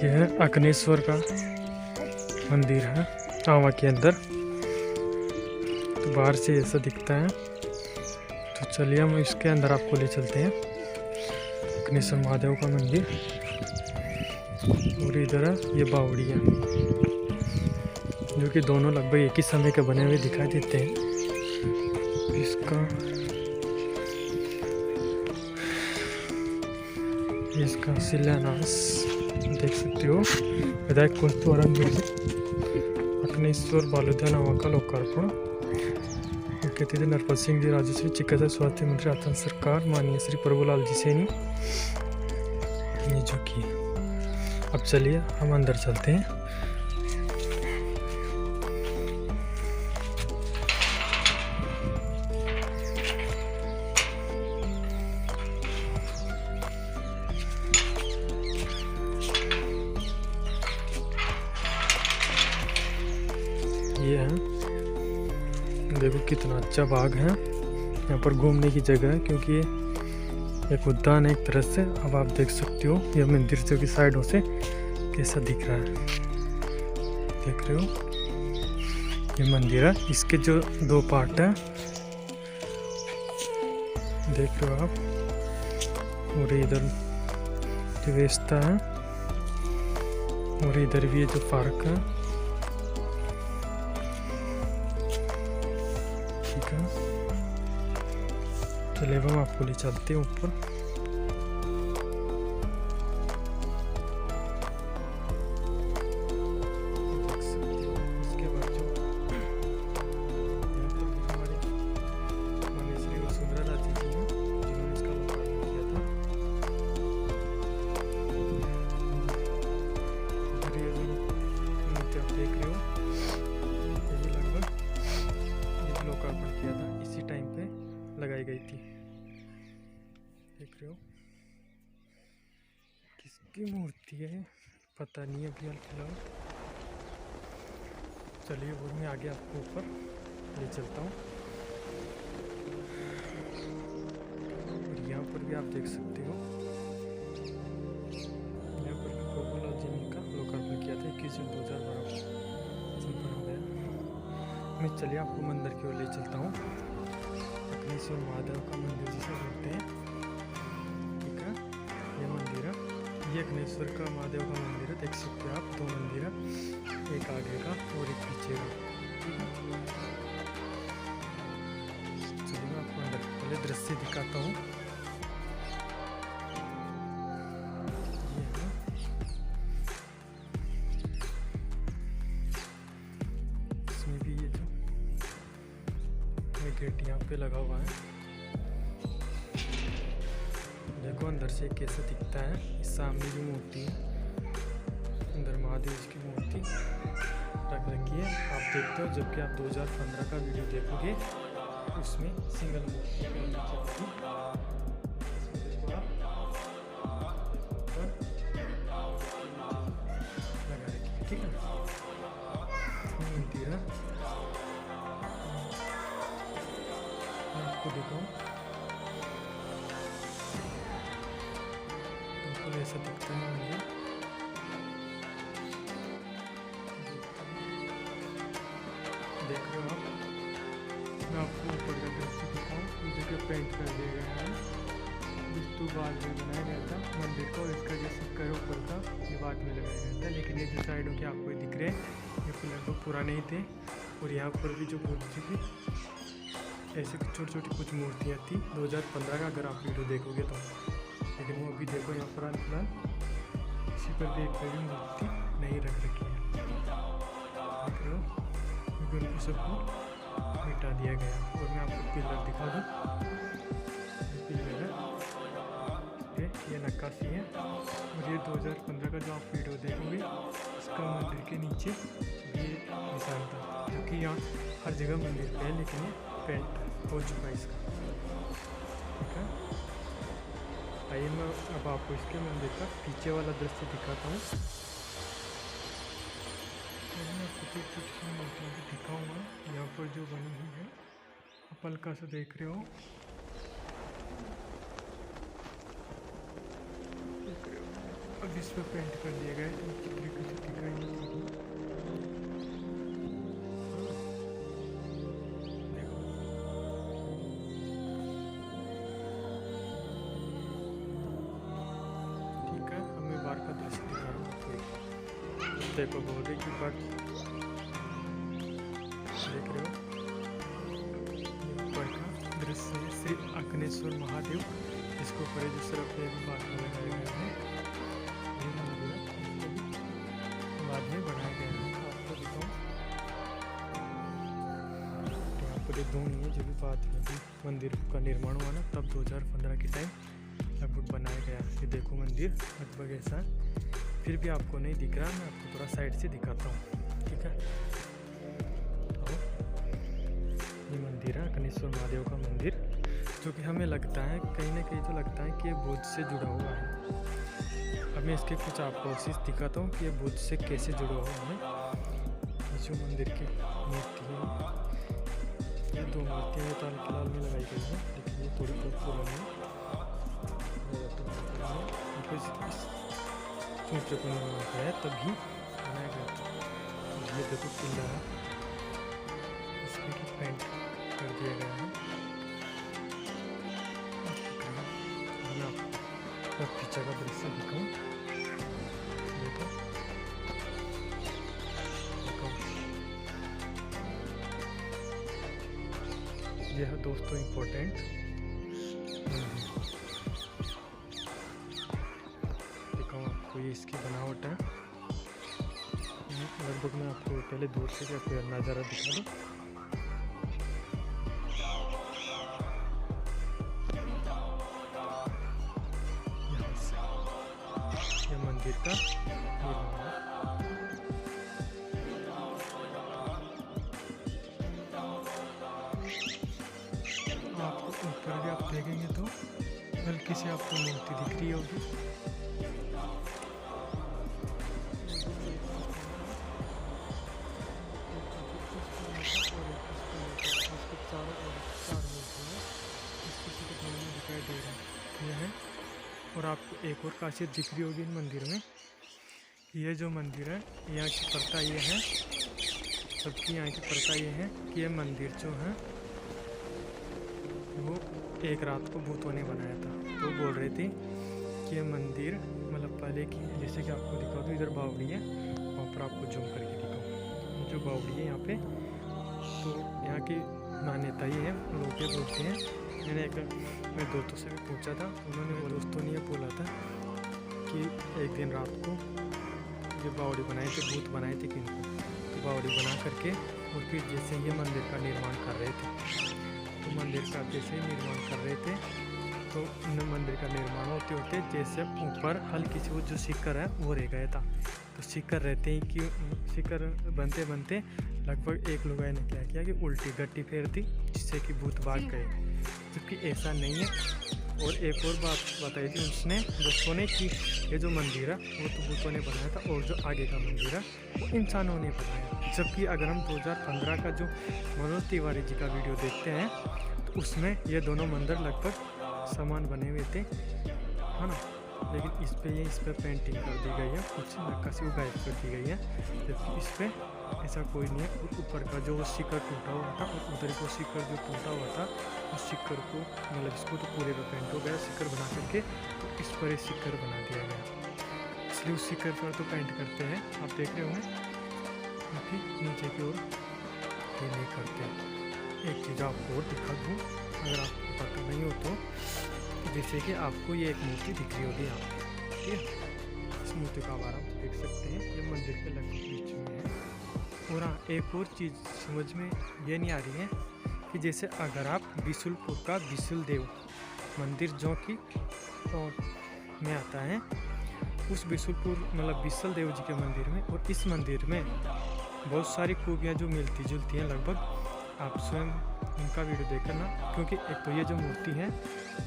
यह अग्नेश्वर का मंदिर है आवा के अंदर। तो बाहर से ऐसा दिखता है। तो चलिए हम इसके अंदर आपको ले चलते हैं। अग्नेश्वर महादेव का मंदिर और इधर है ये बावड़िया, जो कि दोनों लगभग एक ही समय के बने हुए दिखाई देते हैं। इसका शिलान्यास देख सकते हो। विधायक कुंतुवरन अग्नेश्वर बालुदा नावा का लोकार्पण कहते थे नरपत सिंह जी, राजश्री चिकित्सा स्वास्थ्य मंत्री आतंक सरकार माननीय श्री प्रभुलाल जी सैनी, ये जो कि। अब चलिए हम अंदर चलते हैं। ये है, देखो कितना अच्छा बाग है। यहाँ पर घूमने की जगह है, क्योंकि ये एक उद्यान है एक तरह से। अब आप देख सकते हो यह मंदिर से की साइडों से कैसा दिख रहा है, देख रहे हो। ये मंदिर है, इसके जो दो पार्ट है देख रहे हो आप। और इधर व्यवस्था है और इधर भी ये जो पार्क है, ठीक है। चलिए हम आपको ले चलते हैं ऊपर। इसके बाद जो यहाँ पर हमारे माननीय श्री वसुंधरा राजे जी हैं, जिन्होंने इसका लोकार्पण किया था। इधर ये जो मूर्ति आप देख रहे हो, ये भी लगभग लोकार्पण किया था इसी टाइम पे लगाई गई थी। देख रहे हो किसकी मूर्ति है पता नहीं अभी फिलहाल। चलिए और मैं आगे आपको ऊपर ले चलता हूँ। और यहाँ पर भी आप देख सकते हो, यहाँ पर भी प्रभुलाल जी ने का लोकार्पण किया था 21 जून 2012 को संपन्न हो गया। मैं चलिए आपको मंदिर की ओर ले चलता हूँ। अग्नेश्वर महादेव का मंदिर जिसे बोलते हैं, ठीक है। ये मंदिर है, ये अग्नेश्वर का महादेव का मंदिर है। देख सकते हैं आप, दो मंदिर है, एक आगे का और एक पीछे का। चलिए मैं आपको अंदर पहले दृश्य दिखाता हूँ। ये है, इसमें भी ये जो गेट यहाँ पे लगा हुआ है, देखो अंदर से कैसा दिखता है। इस सामने जो मूर्ति है, अंदर महादेव जी की मूर्ति रख रखी है। आप देखते हो, जबकि आप 2015 का वीडियो देखोगे उसमें सिंगल मूर्ति लगा रखी है, ठीक है। मंदिर है, आपको दिखाऊं, बिल्कुल ऐसा दिखता है मंदिर। देख रहे हो आप, मैं आपको ऊपर का दृश्य दिखाऊं। इस जगह पेंट कर दिया गया है, जिसको बाद में बनाया गया था मंदिर को। इसका जो सिक्का है ऊपर का, ये बाद में लगाया गया था। लेकिन ये जो साइडों के आपको दिख रहे हैं, ये लगभग पुराने ही थे। और यहाँ पर भी जो मूर्ति थी, ऐसे छोटी छोटी कुछ मूर्तियाँ थी 2015 का, अगर आप वीडियो देखोगे तो। लेकिन वो अभी देखो यहाँ पर फिलहाल इसी पर भी एक बड़ी मूर्ति नहीं रख रखी है, देख रहे हो, क्योंकि उनको सबको मिटा दिया गया। और मैं आपको पिलर दिखा दूँ, पिलर है, ये नक्काशी है। और ये 2015 का जो आप वीडियो देखोगे, इसका मंदिर के नीचे ये निशान था, जो कि यहाँ हर जगह मंदिर पे है, लेकिन ये पेंट हो चुका है इसका, ठीक है। आइए मैं अब आपको इसके मंदिर का पीछे वाला दृश्य दिखाता हूँ। मैं आपको छोटी सी मूर्तियों को दिखाऊँगा यहाँ पर जो बनी हुई है, आप हल्का सा देख रहे हो। अब इस पर पेंट कर दिया गया है, चित्र की दिखाई देखो। ठीक है, हमें बाहर का दृश्य दिखा रहा हूँ। देखो बोर्डे की बात देख रहे हो, ऊपर का दृश्य है श्री अग्नेश्वर महादेव, जिसको ऊपर जो सिर्फ एक बात में लगाया गया है, बाद में बनाया गया है। आपको दिखाऊं, तो आपको जो धूम है जो भी बात है, अभी मंदिर का निर्माण हुआ ना तब 2015 के टाइम लगभग बनाया गया। ये देखो मंदिर लगभग ऐसा, फिर भी आपको नहीं दिख रहा, मैं आपको थोड़ा साइड से दिखाता हूँ। ठीक है, तो ये मंदिर है अग्नेश्वर महादेव का मंदिर, जो कि हमें लगता है कहीं ना कहीं तो लगता है कि ये बुद्ध से जुड़ा हुआ है। अब मैं इसके कुछ आपको कोशिश दिखाता हूँ कि ये बुद्ध से कैसे जुड़ा हुआ है। ये जो मंदिर की मूर्ति है, ये दो मूर्तियाँ ये ताल फिलहाल में लगाई गई है, लेकिन ये थोड़ी बहुत पुरानी है। सोचे को है तभी बनाया गया था। ये देखो किला है, इसमें की पेंट कर दिया गया है। मैं आपको पीछे का दृश्य दिखाऊं, देखो यह है दोस्तों इम्पोर्टेंट। दिखाऊं आपको, ये इसकी बनावट है। लगभग मैं आपको पहले दूर से क्या नज़ारा दिखा दूँ। मंदिर का आपको ऊपर भी आप देखेंगे तो हल्की से आपको मूर्ति दिख रही होगी। दिखाई दे रहा है। और आपको एक और खासियत दिख रही होगी इन मंदिर में, ये जो मंदिर है यहाँ की प्रथा ये है, सबकी यहाँ की प्रथा ये है कि ये मंदिर जो है वो एक रात को भूतों ने बनाया था। तो बोल रहे थे कि ये मंदिर मतलब पहले की, जैसे कि आपको दिखाओ तो इधर बावड़ी है, वहाँ पर आपको जूम करके दिखाओ जो बावड़ी है यहाँ पे। तो यहाँ की मान्यता ये है, लोग ये बोलते हैं, मैंने मेरे दोस्तों से भी पूछा था, उन्होंने वो दोस्तों ने ये बोला था कि एक दिन रात को ये बावड़ी बनाए थे, भूत बनाए थे किनको, तो बावड़ी बना करके और फिर जैसे ये मंदिर का निर्माण कर रहे थे, तो मंदिर का जैसे निर्माण कर रहे थे तो मंदिर का निर्माण होते होते जैसे ऊपर हल्की सी वो जो शिखर है वो रह गया था। तो शिखर रहते ही कि शिखर बनते बनते लगभग एक लुगाई ने क्या किया कि उल्टी गट्टी फेर दी, जिससे कि भूत भाग गए, जबकि ऐसा नहीं है। और एक और बात बताई थी उसने दोस्तों ने कि ये जो मंदिर है वो तो भूतों ने बनाया था और जो आगे का मंदिर है वो इंसानों ने बनाया। जबकि अगर हम 2015 का जो मनोज तिवारी जी का वीडियो देखते हैं तो उसमें ये दोनों मंदिर लगभग समान बने हुए थे, है ना। लेकिन इस पर पेंटिंग कर दी गई है, कुछ नक्काशी गायब कर दी गई है, जबकि इस पर ऐसा कोई नहीं है। और ऊपर का जो शिखर टूटा हुआ था और उधर को शिखर जो टूटा हुआ था उस शिखर को मतलब इसको तो पूरे का पेंट हो गया शिखर बना करके, तो इस पर एक शिखर बना दिया गया, इसलिए उस शिखर पर तो पेंट करते हैं। आप देख रहे होंगे क्योंकि नीचे की ओर ये नहीं करते। एक चीज़ आपको और दिखा दूँ अगर आपको पता नहीं हो तो, जैसे कि आपको ये एक मूर्ति दिख रही होगी यहाँ पे, ठीक है। इस मूर्ति का आकार आप देख सकते हैं, ये मंदिर के लगभग बीच में है। और हाँ, एक और चीज़ समझ में ये नहीं आ रही है कि जैसे अगर आप बिशुलपुर का बिशुल देव मंदिर जो कि में आता है, उस बिशुलपुर मतलब बिशुल देव जी के मंदिर में और इस मंदिर में बहुत सारी खूबियाँ जो मिलती जुलती हैं, लगभग आप स्वयं उनका वीडियो देखकर ना, क्योंकि एक तो ये जो मूर्ति है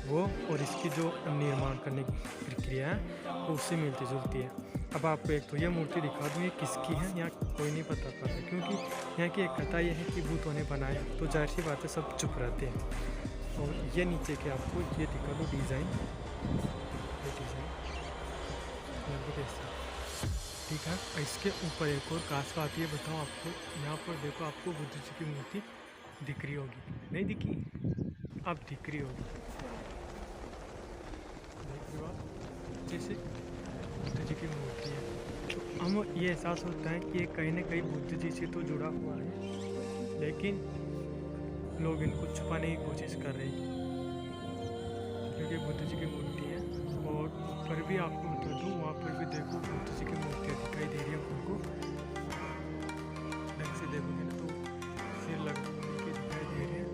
वो और इसकी जो निर्माण करने की प्रक्रिया है वो उससे मिलती जुलती है। अब आपको एक तो ये मूर्ति दिखा दूँ, ये किसकी है यहाँ कोई नहीं पता पाता, क्योंकि यहाँ की एक कथा ये है कि भूतों ने बनाया, तो जाहिर सी बात है सब चुप रहते हैं। और ये नीचे के आपको ये दिखा दो डिज़ाइन, ये डिज़ाइन लगभग ऐसा, ठीक है। और इसके ऊपर एक और खास बात ये बताऊँ आपको, यहाँ पर देखो आपको बुद्ध जी की मूर्ति दिख रही होगी, नहीं दिखी? अब दिख रही होगी, देख रहे हो आप, जैसे बुद्ध जी की मूर्ति है। तो हम ये एहसास होता है कि ये कहीं ना कहीं बुद्ध जी से तो जुड़ा हुआ है, लेकिन लोग इनको छुपाने की कोशिश कर रहे हैं, क्योंकि बुद्ध जी की मूर्ति है। और पर भी आपको बता दूँ, वहाँ पर भी देखो बुद्ध जी की मूर्तियाँ दिखाई दे रही है आपको, ढंग से देखोगे ना तो सिर लगने के दिखाई दे रहे हैं,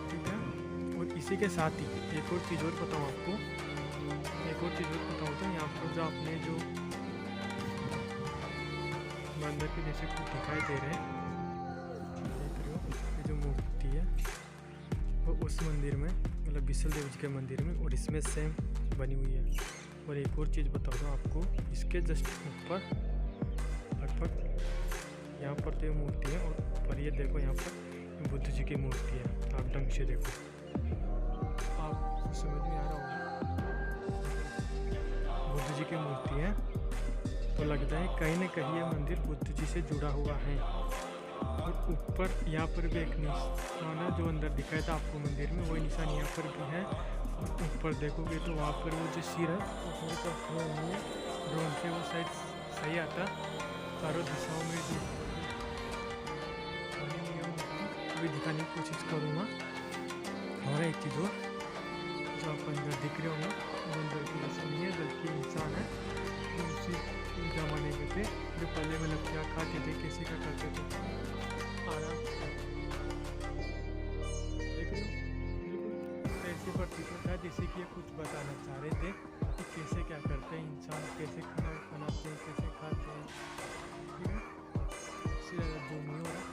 ठीक है। और इसी के साथ ही एक और चीज़ और बताऊँ आपको, तो यहाँ पर जो आपने जो मंदिर के जैसे कुछ दिखाई दे रहे हैं, देख रहे हो, ये जो मूर्ति है वो उस मंदिर में, मतलब विसल देव जी के मंदिर में, और इसमें सेम बनी हुई है। और एक और चीज़ बता दूँ आपको, इसके जस्ट ऊपर लगभग यहाँ पर तो ये मूर्ति है, और पर ये देखो यहाँ पर बुद्ध जी की मूर्ति है। आप ढंग से देखो, आप समझ में आ रहा होगा, बुद्ध जी की मूर्ति है। तो लगता है कहीं ना कहीं ये मंदिर बुद्ध जी से जुड़ा हुआ है। और ऊपर यहाँ पर भी एक निशान है जो अंदर दिखाया था आपको मंदिर में, वही निशान यहाँ पर भी है। और ऊपर देखोगे तो वहाँ पर वो जो सिर है वो तो ड्रोन से वो साइड सही आता, चारों दिशाओं में जो भी दिखाने की कोशिश करूँगा। और एक चीज़ और जो आप अंदर दिख रहे होंगे, वो अंदर की नस्ल नहीं है बल्कि इंसान है, जो उसी जमाने के थे जो पहले मतलब क्या खाते थे, कैसे क्या करते थे, आराम देख रहे हो, बिल्कुल ऐसे प्रतीत होता है जैसे कि ये कुछ बताना चाह रहे थे कि कैसे क्या करते हैं इंसान, कैसे खाना बनाते हैं, कैसे खाते हैं, ठीक है। इससे ज़्यादा जूम नहीं हो रहा,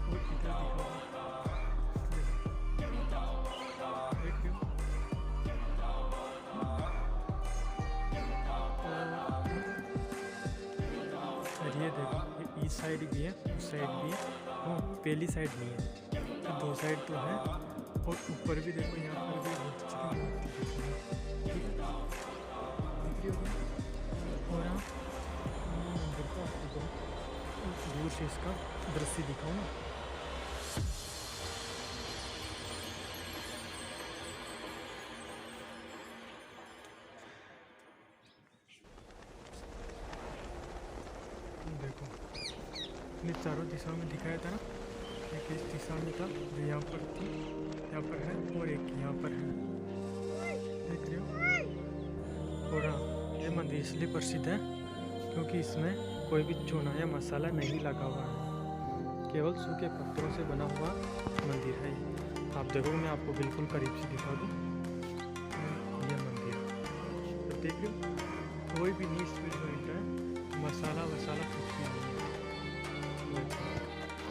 और इधर दिखाओ, देख रहे हो, और ये देखो, ये इस साइड भी है, उस साइड भी है, वो पहली साइड नहीं है, तो दो साइड तो है। और ऊपर भी देखो, यहाँ पर भी बहुत अच्छी मूर्ति दिख रही है, ठीक है, दिख रही होगी। और आप मंदिर को आपको दूर से इसका दृश्य दिखाओ ना, देखो ने चारों दिशाओं में दिखाया था ना, एक इस दिशा में था जो यहाँ पर थी, यहाँ पर है, और एक यहाँ पर है, देख रहे हो। और हाँ, ये मंदिर इसलिए प्रसिद्ध है क्योंकि इसमें कोई भी चूना या मसाला नहीं लगा हुआ है, केवल सूखे पत्थरों से बना हुआ मंदिर है। आप देखो, मैं आपको बिल्कुल करीब से दिखा दूँ, ये मंदिर तो देख रहे हो, कोई भी नहीं इसमें जो है मसाला वसाला कुछ भी नहीं है।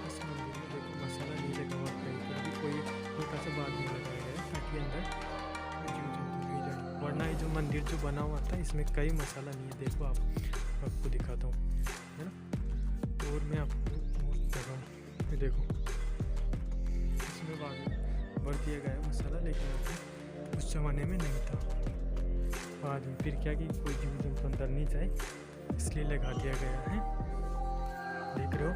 इस मंदिर में देखो मसाला नहीं लगा हुआ, कहीं पर भी कोई छोटा सा बाग नहीं लगाया गया है ताकि अंदर जीव जंतु नहीं जाए, वरना ये जो मंदिर जो बना हुआ था इसमें कई मसाला नहीं है। देखो आपको दिखाता हूँ, है ना। और मैं आपको दिखाऊँ, देखो इसमें बाद भर दिया गया है मसाला, लेकिन उस ज़माने में नहीं था। बाद में फिर क्या कि कोई जीव जंतु अंदर नहीं जाए इसलिए लगा दिया गया है, देख रहे हो।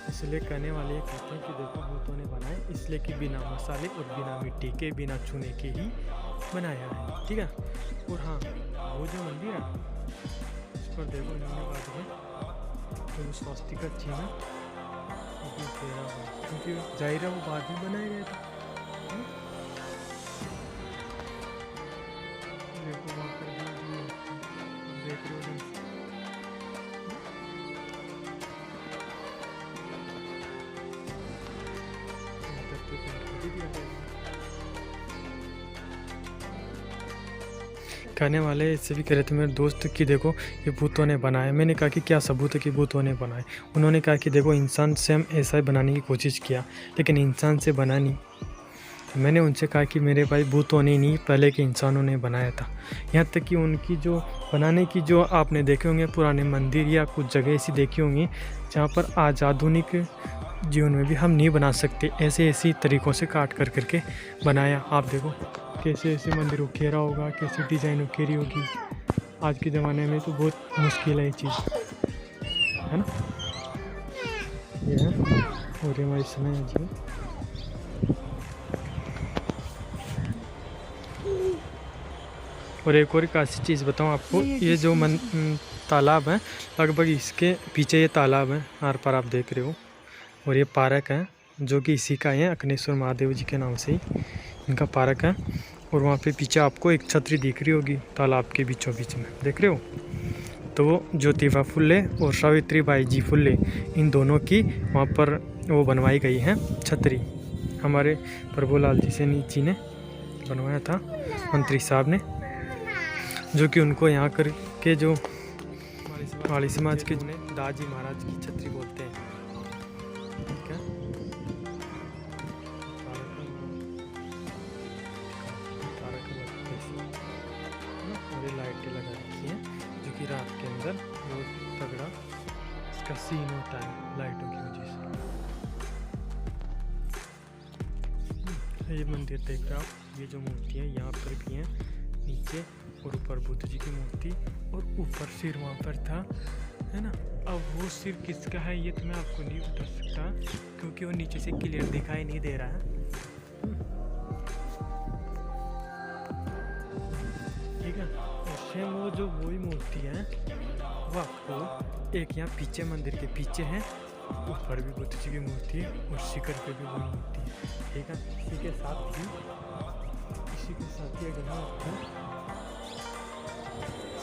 इसलिए कहने वाले ये कहते हैं कि देखो भूतों ने बनाए इसलिए कि बिना मसाले और बिना मिट्टी के, बिना चूने के ही बनाया है, ठीक है। और हाँ, वो जो मंदिर है उस पर देखो इन्होंने बाद में तो स्वास्तिक का चिन्ह क्योंकि जाहिर है वो बाद में बनाया गया था। देखो वहाँ पर देख रहे हो, कहने वाले इससे भी कह रहे थे मेरे दोस्त कि देखो ये भूतों ने बनाया। मैंने कहा कि क्या सबूत है कि भूतों ने बनाए। उन्होंने कहा कि देखो इंसान सेम ऐसा ही बनाने की कोशिश किया लेकिन इंसान से बना नहीं। तो मैंने उनसे कहा कि मेरे भाई भूतों ने नहीं, पहले के इंसानों ने बनाया था। यहाँ तक कि उनकी जो बनाने की जो आपने देखे होंगे पुराने मंदिर या कुछ जगह ऐसी देखी होंगी जहाँ पर आज आधुनिक जीवन में भी हम नहीं बना सकते, ऐसे तरीक़ों से काट कर करके बनाया। आप देखो कैसे ऐसे मंदिर को घेरा होगा, कैसे डिज़ाइन उकेरी होगी। आज के ज़माने में तो बहुत मुश्किल है ये चीज़, है ना। ये है और हमारी समय है जी। और एक और खासी चीज़ बताऊँ आपको, ये जो तालाब है, लगभग इसके पीछे ये तालाब है, आर पार आप देख रहे हो। और ये पार्क है जो कि इसी का है, अकनेश्वर महादेव जी के नाम से ही इनका पार्क है। और वहाँ पे पीछे आपको एक छतरी दिख रही होगी तालाब के बीचों बीच में, देख रहे हो। तो वो ज्योतिबा फुले और सावित्रीबाई जी फुले, इन दोनों की वहाँ पर वो बनवाई गई है छतरी। हमारे प्रभुलाल जी से जी ने बनवाया था, मंत्री साहब ने, जो कि उनको यहाँ करके जो वाली समाज के दाजी महाराज की छतरी बोलते हैं। ठीक है, और ये लाइटें लगा रखी हैं जो कि रात के अंदर बहुत तगड़ा इसका सीन होता है लाइटों की वजह से। ये मंदिर देख रहे हो आप, ये जो मूर्ति है यहाँ पर भी है नीचे, और ऊपर बुद्ध जी की मूर्ति, और ऊपर सिर वहाँ पर था, है ना। अब वो सिर किसका है ये तो मैं आपको नहीं बता सकता, क्योंकि वो नीचे से क्लियर दिखाई नहीं दे रहा है। ठीक है, और सेम वो जो वही मूर्ति है वो आपको एक यहाँ पीछे मंदिर के पीछे है, ऊपर भी बुद्ध जी की मूर्ति है और शिखर पे भी वही मूर्ति है। ठीक है, इसी के साथ ही अगर मैं आपको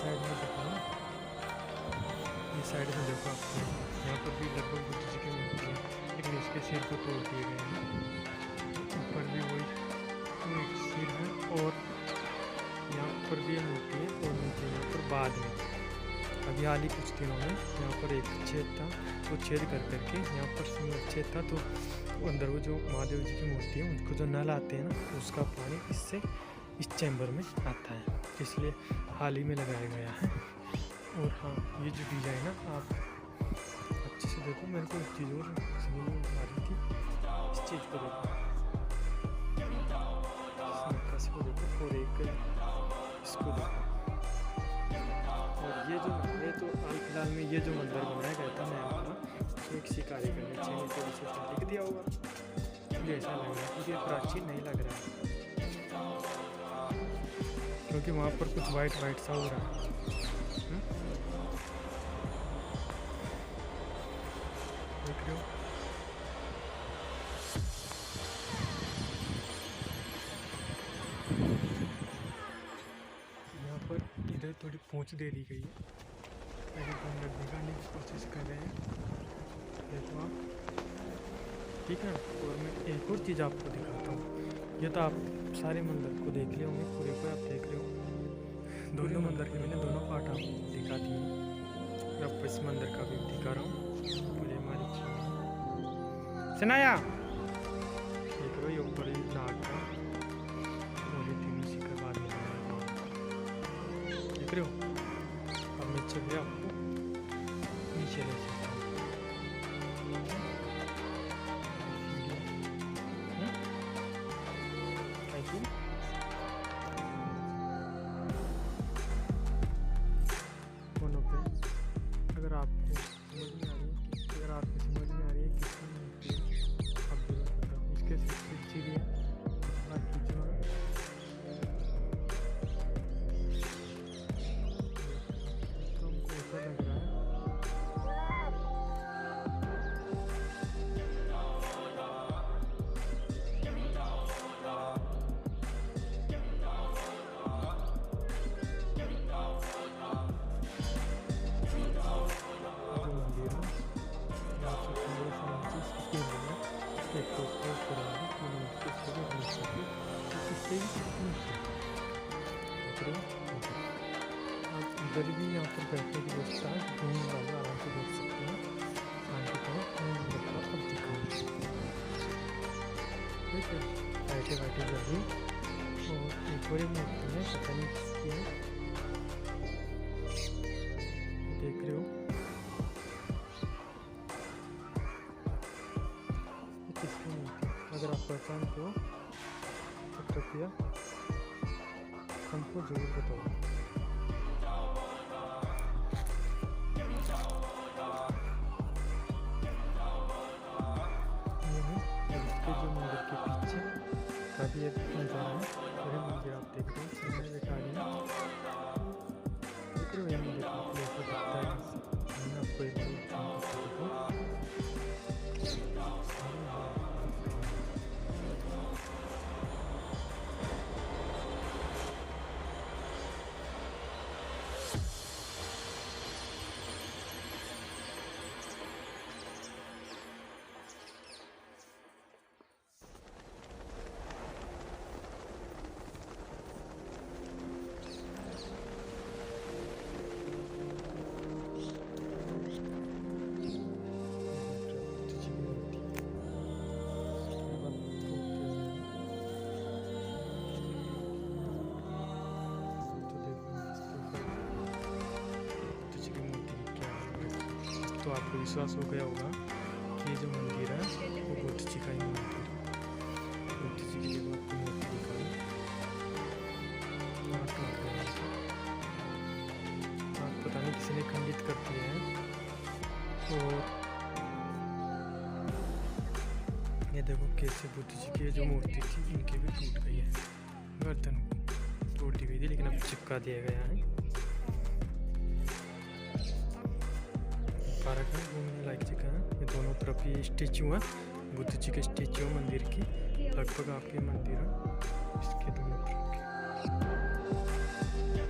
साइड में दिखाऊँ, ये साइड में देखो आपको, यहाँ पर भी लगभग बुद्ध जी की मूर्ति है, लेकिन इसके सिर को तोड़ दिए गए हैं। ऊपर भी वही एक सिर है, और यहाँ पर भी ये मूर्ति है, और नीचे यहाँ पर बाद में अभी हाल ही कुछ दिनों में यहाँ पर एक छेद था, वो छेद कर करके यहाँ पर सुंदर छेद था, तो अंदर वो जो महादेव जी की मूर्ति है उनको जो नल आते हैं ना, उसका पानी इससे इस चैम्बर में आता है, इसलिए हाल ही में लगाया गया है। और हाँ, ये जो डिज़ाइन है आप अच्छे से देखो, मेरे को एक चीज़ और समझ में आ रही थी, इस चीज़ को देखो, इस को देखो, और एक इसको देखो। और ये तो हाल फिलहाल में ये जो मंदिर बनाया गया था नया वाला, उसमें किसी कारीगर ने 6 मीटर से लिख दिया होगा, मुझे ऐसा लग रहा है, क्योंकि प्राचीन नहीं लग रहा है, क्योंकि वहाँ पर कुछ वाइट सा हो रहा है। देख रहे हो, यहाँ पर इधर थोड़ी पहुँच दे दी गई है, पहले तो अंदर दिखाने की कोशिश कर रहे हैं, देखो आप। ठीक है, और मैं एक और चीज़ आपको दिखाता हूँ। ये तो आप सारे मंदिर को देख लिए होंगे, पूरे को आप देख रहे हो, दोनों मंदिर के मैंने दोनों पार्ट आपको दिखा दिए। अब इस मंदिर का भी दिखा रहा हूँ, पूरे हमारी सुनाया देख रहे हो, ये ऊपर ही नाग का और ये तीन इसी के बाद देख रहे हो। अब नीचे भी आपको नीचे ले सकता हूँ, अगर आपको समझ में आ रही है, अगर आपको समझ में आ रही है किसकी मूर्ति है, आप जरूर बताओ। इसके सिर भी है, बाकी जो है तो हमको ऐसा लग रहा है इधर भी यहाँ पर बैठने की व्यवस्था है, घूमने वाले आराम से बैठ सकते हैं, शांति करो। अब दिखाऊंगी, ठीक है, बैठे जब भी। और एक और मूर्ति है, पता नहीं किसकी है, देख रहे हो, किसकी मूर्ति, अगर आप पहचानते हो तो कृपया हमको ज़रूर बताओ। इसके जो मंदिर के पीछे का भी एक नज़ारा है, वही मंदिर आप देख रहे हो सामने दिखा रही है, देख रहे हो ये मंदिर काफ़ी ऐसा दिखता है। मैं आपको एक तो आपको विश्वास हो गया होगा कि ये जो मंदिर है वो बुद्ध जी का ही मंदिर है। बुद्ध जी की जब आपको मूर्ति दिखाई आप पता नहीं किसी ने खंडित कर दिया है। और ये देखो कैसे बुद्ध जी की जो मूर्ति थी इनकी भी टूट गई है, गर्दन तोड़ दी गई थी लेकिन अब चिपका दिया गया है। पार्क है, घूमने लायक जगह है। ये दोनों तरफ ये स्टेचू है, बुद्ध जी के स्टेचू है मंदिर की, लगभग आपके मंदिर है इसके दोनों तरफ के।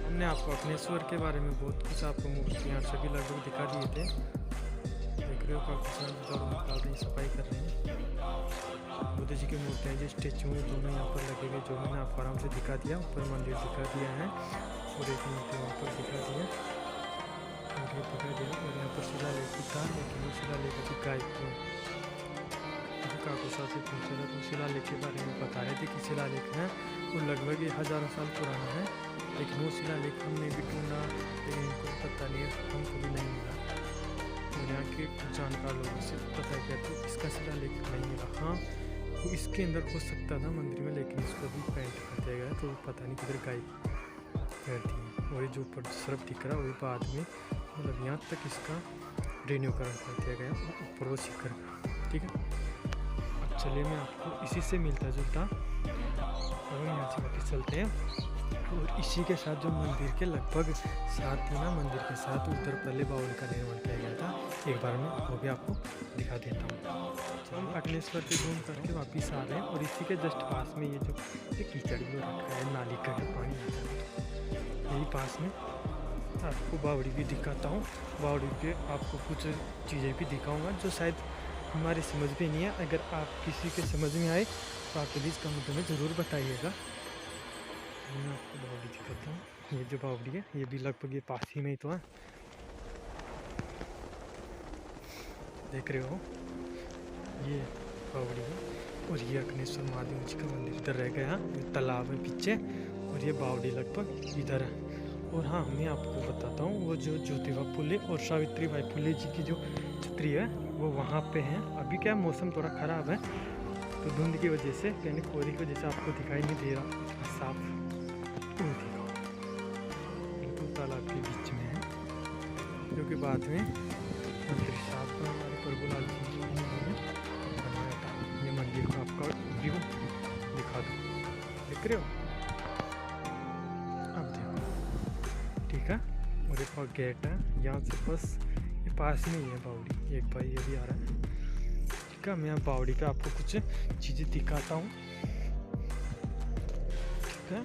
हमने आपको अपनेश्वर के बारे में बहुत कुछ आपको मूर्तियाँ सभी लगभग दिखा दिए थे। देख रहे हो काफ़ी सारे लोग निकाल रहे हैं, सफाई कर रहे हैं। बुद्ध जी की मूर्तियाँ जो स्टेचू है दोनों यहाँ पर लगे हुए, जो मैंने आपको आराम से दिखा दिया। ऊपर मंदिर दिखा दिया है और एक मूर्ति वहाँ पर दिखा दिया दिखाई दे। और यहाँ पर शिलालेख भी था, लेकिन वो शिलालेख अभी गायब हुआ। काकुशा से पूछा था तो शिलालेख के बारे में बता रहे थे कि शिलालेख है वो लगभग हज़ारों साल पुराना है, लेकिन वो शिलालेख हमने भी ढूंढा लेकिन इनको पता नहीं है, हमको भी नहीं मिला। और यहाँ के जानकार लोगों से पता किया तो इसका शिलालेख नहीं मिला। हाँ वो इसके अंदर हो सकता था मंदिर में, लेकिन इसको भी पेंट कर दिया गया तो पता नहीं किधर गायब कर दी। और ये जो ऊपर सरफ दिख रहा है वही बाद में मतलब यहाँ तक इसका रिन्यूकरण कर दिया गया ऊपर वो शिखर का। ठीक है, अब चलिए मैं आपको इसी से मिलता जुलता और हम यहाँ से वापस चलते हैं। और इसी के साथ जो मंदिर के लगभग साथ ही ना मंदिर के साथ उधर पहले बावली का निर्माण किया गया था, एक बार मैं वो भी आपको दिखा देता हूँ। हम अग्नेश्वर से घूम करके वापस आ रहे हैं और इसी के जस्ट पास में ये जो कीचड़ भी रखा है, नाली का जो पानी आता है, यही पास में आपको बावड़ी भी दिखाता हूँ। बावड़ी पे आपको कुछ चीज़ें भी दिखाऊंगा जो शायद हमारे समझ में नहीं है। अगर आप किसी के समझ में आए तो आप प्लीज़ कमेंट में ज़रूर बताइएगा। मैं आपको बावड़ी दिखाता हूँ। ये जो बावड़ी है ये भी लगभग ये पास ही में ही तो है, देख रहे हो ये बावड़ी है। और ये अग्नेश्वर महादेव जी का मंदिर इधर रह गया, ये तालाब है पीछे और ये बावड़ी लगभग इधर है। और हाँ मैं आपको बताता हूँ वो जो ज्योतिबा फुले और सावित्री बाई फुले जी की जो छतरी है वो वहाँ पे है। अभी क्या मौसम थोड़ा ख़राब है तो धुंध की वजह से यानी कोहरे की वजह से आपको दिखाई नहीं दे रहा साफ। बिल्कुल तालाब के बीच में है, जो कि बाद में मंदिर साहब को हमारे प्रभुलाल जी ने बनाया था। ये मंदिर को आपका व्यू दिखा दूँ, देख रहे हो अब देखो। ठीक है, और एक और गेट है यहाँ से, बस ये पास में ही है बावड़ी। एक भाई ये भी आ रहा है। ठीक है, मैं बावड़ी का आपको कुछ चीज़ें दिखाता हूँ। ठीक है,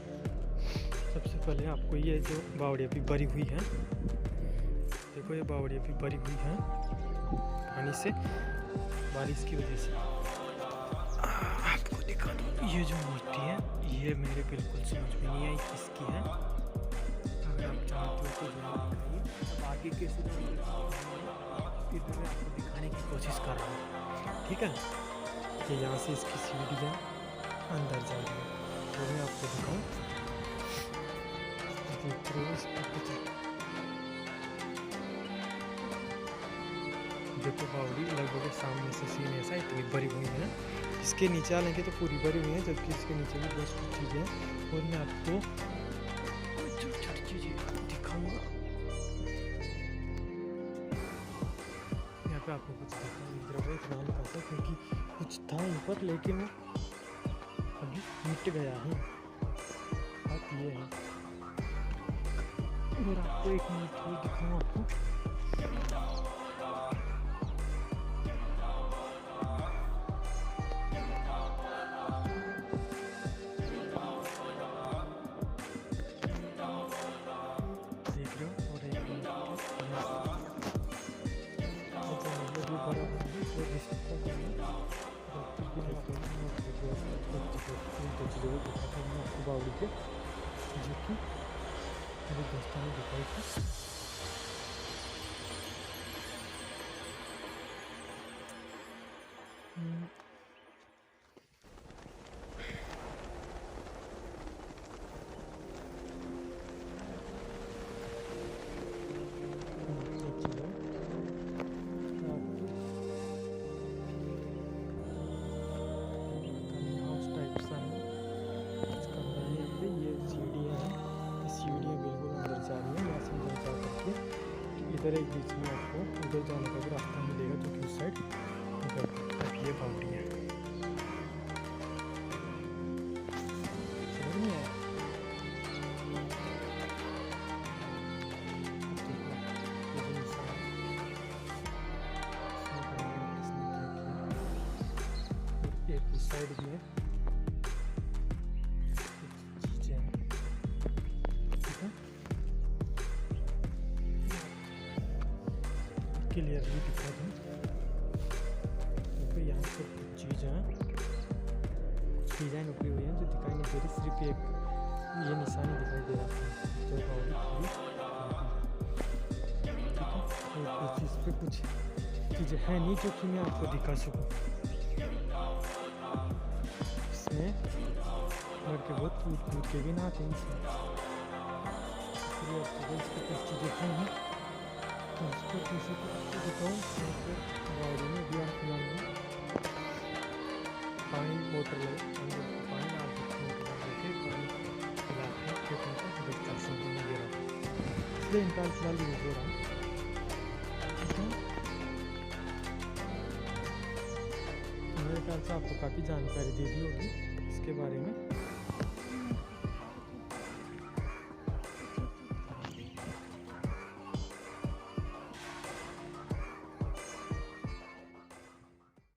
सबसे पहले आपको ये जो बावड़ी अभी भरी हुई है, देखो ये बावड़ी अभी भरी हुई है पानी से, बारिश की वजह से। आपको दिखा दूँ ये जो मूर्ति है ये मेरे बिल्कुल समझ में नहीं आई किसकी है। अगर आप चाहते हो तो जरूर दिखाइए। अब आगे कैसे इधर मैं आपको दिखाने की कोशिश कर रहा हूँ। ठीक है, कि यहाँ से इसकी सीढ़ियाँ अंदर जा रही है तो मैं आपको दिखाऊँ। देखो बावड़ी लगभग सामने से सीन ऐसा इतनी भरी हुई है, इसके नीचे आएंगे तो पूरी भरी हुई है, जबकि इसके नीचे भी बहुत कुछ चीज़ें हैं। और मैं आपको पे आपको कुछ देखा इधर इतना निकालता क्योंकि कुछ था ऊपर लेकिन वो अभी मिट गया है। बात ये है। और आपको एक मिनट और दिखाऊँ आपको। देख रहे हो और एक मिनट आपको बावड़ी पे जो कि मेरे दोस्तों ने दिखाई थी। इधर एक बीच में आपको उधर जाने का भी रास्ता मिलेगा जो कि उस साइड उधर ये बाउंड्री है। समझ में आया? एक उस साइड भी है चीजें हैं। ठीक है, क्लियरली दिखा दूँ तो यहाँ पर कुछ चीज़ें नुकरी हुई हैं जो दिखाई नहीं दे रही, सिर्फ एक ये निशानी दिखाई दे रहा है तो कुछ इस पर कुछ चीज़ें हैं नहीं जो कि मैं आपको दिखा सकूँ। इसमें लड़के बहुत कूद कूद के भी नहाते हैं इसमें, इसलिए आपको इसके कुछ चीज़ें हैं तो उसको जैसे कि आपको दिखाऊँ गाड़ी में भी आप फिलहाल पानी मोटर लगे पानी डाल के पानी पिला के खेतों को डिस्ट्रक्शन को नहीं दे रहा, इसलिए इनका फिलहाल यूज हो रहा है। ठीक है, तो मेरे ख्याल से आपको काफ़ी जानकारी दे दी होगी इसके बारे में।